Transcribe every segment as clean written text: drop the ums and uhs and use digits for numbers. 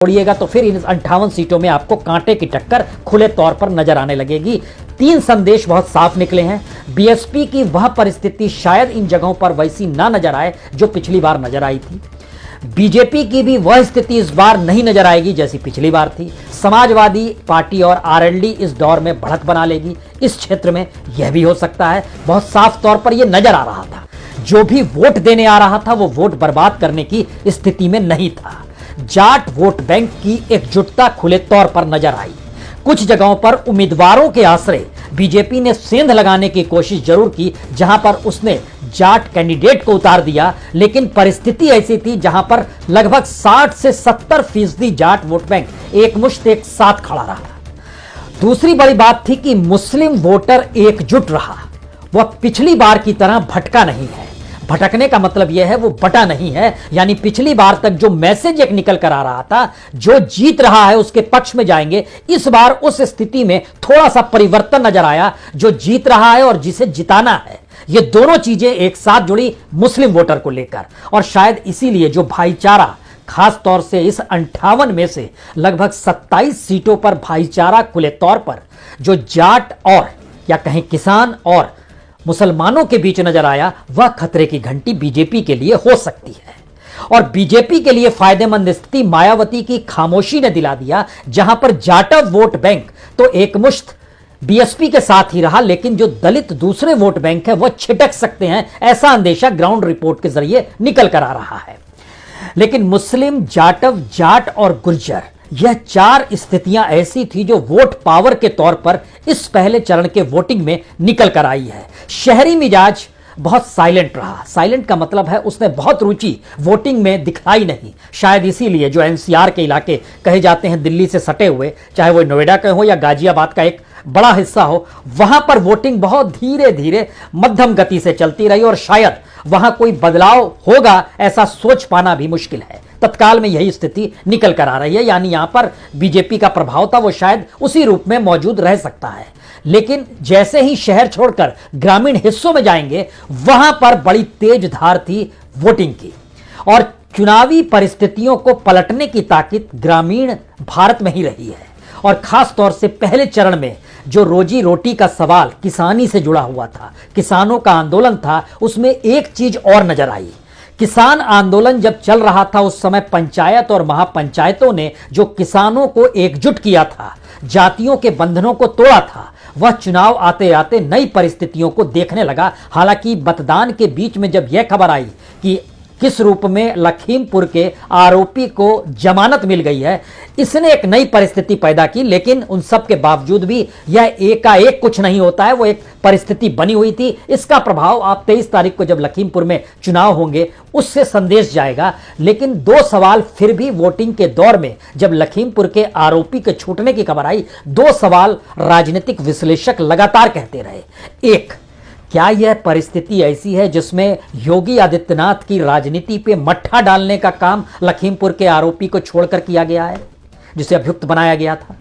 छोड़िएगा तो फिर इन 58 सीटों में आपको कांटे की टक्कर खुले तौर पर नजर आने लगेगी। 3 संदेश बहुत साफ निकले हैं। बीएसपी की वह परिस्थिति शायद इन जगहों पर वैसी ना नजर आए जो पिछली बार नजर आई थी। बीजेपी की भी वह स्थिति इस बार नहीं नजर आएगी जैसी पिछली बार थी। समाजवादी पार्टी और आरएलडी इस दौर में बढ़त बना लेगी। इस क्षेत्र में यह भी हो सकता है। बहुत साफ तौर पर यह नजर आ रहा था, जो भी वोट देने आ रहा था वो वोट बर्बाद करने की स्थिति में नहीं था। जाट वोट बैंक की एकजुटता खुले तौर पर नजर आई। कुछ जगहों पर उम्मीदवारों के आश्रय बीजेपी ने सेंध लगाने की कोशिश जरूर की, जहां पर उसने जाट कैंडिडेट को उतार दिया, लेकिन परिस्थिति ऐसी थी जहां पर लगभग 60 से 70% जाट वोट बैंक एकमुश्त एक साथ खड़ा रहा। दूसरी बड़ी बात थी कि मुस्लिम वोटर एकजुट रहा। वह पिछली बार की तरह भटका नहीं है। भटकने का मतलब यह है वो बटा नहीं है, यानी पिछली बार तक जो मैसेज एक निकल कर आ रहा था, जो जीत रहा है उसके पक्ष में जाएंगे, इस बार उस स्थिति में थोड़ा सा परिवर्तन नजर आया। जो जीत रहा है और जिसे जिताना है, ये दोनों चीजें एक साथ जुड़ी मुस्लिम वोटर को लेकर। और शायद इसीलिए जो भाईचारा, खास तौर से इस 58 में से लगभग 27 सीटों पर भाईचारा खुले तौर पर जो जाट और या कहें किसान और मुसलमानों के बीच नजर आया, वह खतरे की घंटी बीजेपी के लिए हो सकती है। और बीजेपी के लिए फायदेमंद स्थिति मायावती की खामोशी ने दिला दिया, जहां पर जाटव वोट बैंक तो एकमुश्त बीएसपी के साथ ही रहा, लेकिन जो दलित दूसरे वोट बैंक है वह छिटक सकते हैं, ऐसा अंदेशा ग्राउंड रिपोर्ट के जरिए निकल कर आ रहा है। लेकिन मुस्लिम, जाटव, जाट और गुर्जर, यह 4 स्थितियां ऐसी थी जो वोट पावर के तौर पर इस पहले चरण के वोटिंग में निकल कर आई है। शहरी मिजाज बहुत साइलेंट रहा। साइलेंट का मतलब है उसने बहुत रुचि वोटिंग में दिखाई नहीं। शायद इसीलिए जो एनसीआर के इलाके कहे जाते हैं दिल्ली से सटे हुए, चाहे वो नोएडा के हो या गाजियाबाद का एक बड़ा हिस्सा हो, वहां पर वोटिंग बहुत धीरे धीरे मध्यम गति से चलती रही और शायद वहां कोई बदलाव होगा ऐसा सोच पाना भी मुश्किल है। तत्काल में यही स्थिति निकल कर आ रही है, यानी यहां पर बीजेपी का प्रभाव था वो शायद उसी रूप में मौजूद रह सकता है। लेकिन जैसे ही शहर छोड़कर ग्रामीण हिस्सों में जाएंगे, वहां पर बड़ी तेज धार थी वोटिंग की और चुनावी परिस्थितियों को पलटने की ताकत ग्रामीण भारत में ही रही है। और खास तौर से पहले चरण में जो रोजी रोटी का सवाल किसानी से जुड़ा हुआ था, किसानों का आंदोलन था, उसमें एक चीज और नजर आई। किसान आंदोलन जब चल रहा था उस समय पंचायत और महापंचायतों ने जो किसानों को एकजुट किया था, जातियों के बंधनों को तोड़ा था, वह चुनाव आते आते नई परिस्थितियों को देखने लगा। हालांकि मतदान के बीच में जब यह खबर आई कि किस रूप में लखीमपुर के आरोपी को जमानत मिल गई है, इसने एक नई परिस्थिति पैदा की। लेकिन उन सब के बावजूद भी यह एकाएक कुछ नहीं होता है, वो एक परिस्थिति बनी हुई थी। इसका प्रभाव आप 23 तारीख को जब लखीमपुर में चुनाव होंगे उससे संदेश जाएगा। लेकिन 2 सवाल फिर भी वोटिंग के दौर में जब लखीमपुर के आरोपी के छूटने की खबर आई, 2 सवाल राजनीतिक विश्लेषक लगातार कहते रहे। एक, क्या यह परिस्थिति ऐसी है जिसमें योगी आदित्यनाथ की राजनीति पे मट्ठा डालने का काम लखीमपुर के आरोपी को छोड़कर किया गया है, जिसे अभियुक्त बनाया गया था?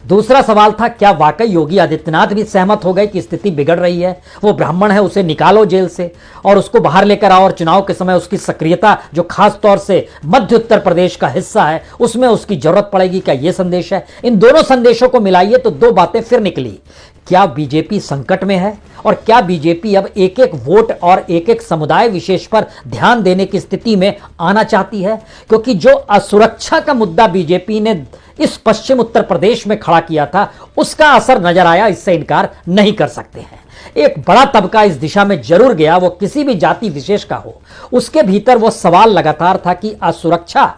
दूसरा सवाल था, क्या वाकई योगी आदित्यनाथ भी सहमत हो गए कि स्थिति बिगड़ रही है, वो ब्राह्मण है, उसे निकालो जेल से और उसको बाहर लेकर आओ और चुनाव के समय उसकी सक्रियता जो खास तौर से मध्य उत्तर प्रदेश का हिस्सा है उसमें उसकी जरूरत पड़ेगी? क्या यह संदेश है? इन दोनों संदेशों को मिलाइए तो 2 बातें फिर निकली। क्या बीजेपी संकट में है और क्या बीजेपी अब एक एक वोट और एक एक समुदाय विशेष पर ध्यान देने की स्थिति में आना चाहती है? क्योंकि जो असुरक्षा का मुद्दा बीजेपी ने इस पश्चिम उत्तर प्रदेश में खड़ा किया था उसका असर नजर आया, इससे इनकार नहीं कर सकते हैं। एक बड़ा तबका इस दिशा में जरूर गया, वो किसी भी जाति विशेष का हो। उसके भीतर वो सवाल लगातार था कि असुरक्षा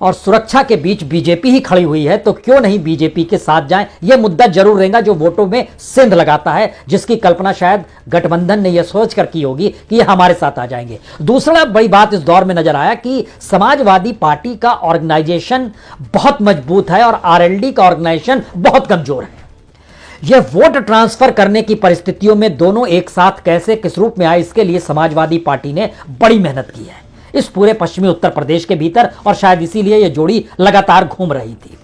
और सुरक्षा के बीच बीजेपी ही खड़ी हुई है, तो क्यों नहीं बीजेपी के साथ जाएं? यह मुद्दा जरूर रहेगा जो वोटों में सेंध लगाता है, जिसकी कल्पना शायद गठबंधन ने यह सोचकर की होगी कि ये हमारे साथ आ जाएंगे। दूसरा बड़ी बात इस दौर में नजर आया कि समाजवादी पार्टी का ऑर्गेनाइजेशन बहुत मजबूत है और आरएलडी का ऑर्गेनाइजेशन बहुत कमजोर है। यह वोट ट्रांसफर करने की परिस्थितियों में दोनों एक साथ कैसे किस रूप में आए, इसके लिए समाजवादी पार्टी ने बड़ी मेहनत की है इस पूरे पश्चिमी उत्तर प्रदेश के भीतर, और शायद इसीलिए यह जोड़ी लगातार घूम रही थी।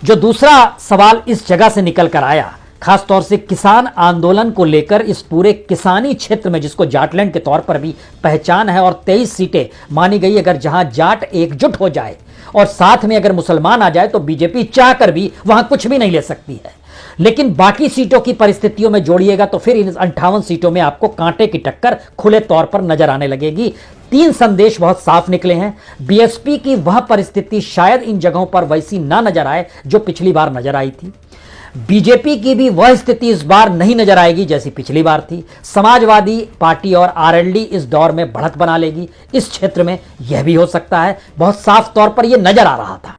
जो दूसरा सवाल इस जगह से निकल कर आया, खास तौर से किसान आंदोलन को लेकर इस पूरे किसानी क्षेत्र में जिसको जाटलैंड के तौर पर भी पहचान है और 23 सीटें मानी गई, अगर जहां जाट एकजुट हो जाए और साथ में अगर मुसलमान आ जाए तो बीजेपी चाहकर भी वहां कुछ भी नहीं ले सकती है। लेकिन बाकी सीटों की परिस्थितियों में जोड़िएगा तो फिर इन 58 सीटों में आपको कांटे की टक्कर खुले तौर पर नजर आने लगेगी। 3 संदेश बहुत साफ निकले हैं। बीएसपी की वह परिस्थिति शायद इन जगहों पर वैसी ना नजर आए जो पिछली बार नजर आई थी। बीजेपी की भी वह स्थिति इस बार नहीं नजर आएगी जैसी पिछली बार थी। समाजवादी पार्टी और आरएलडी इस दौर में बढ़त बना लेगी। इस क्षेत्र में यह भी हो सकता है। बहुत साफ तौर पर यह नजर आ रहा था।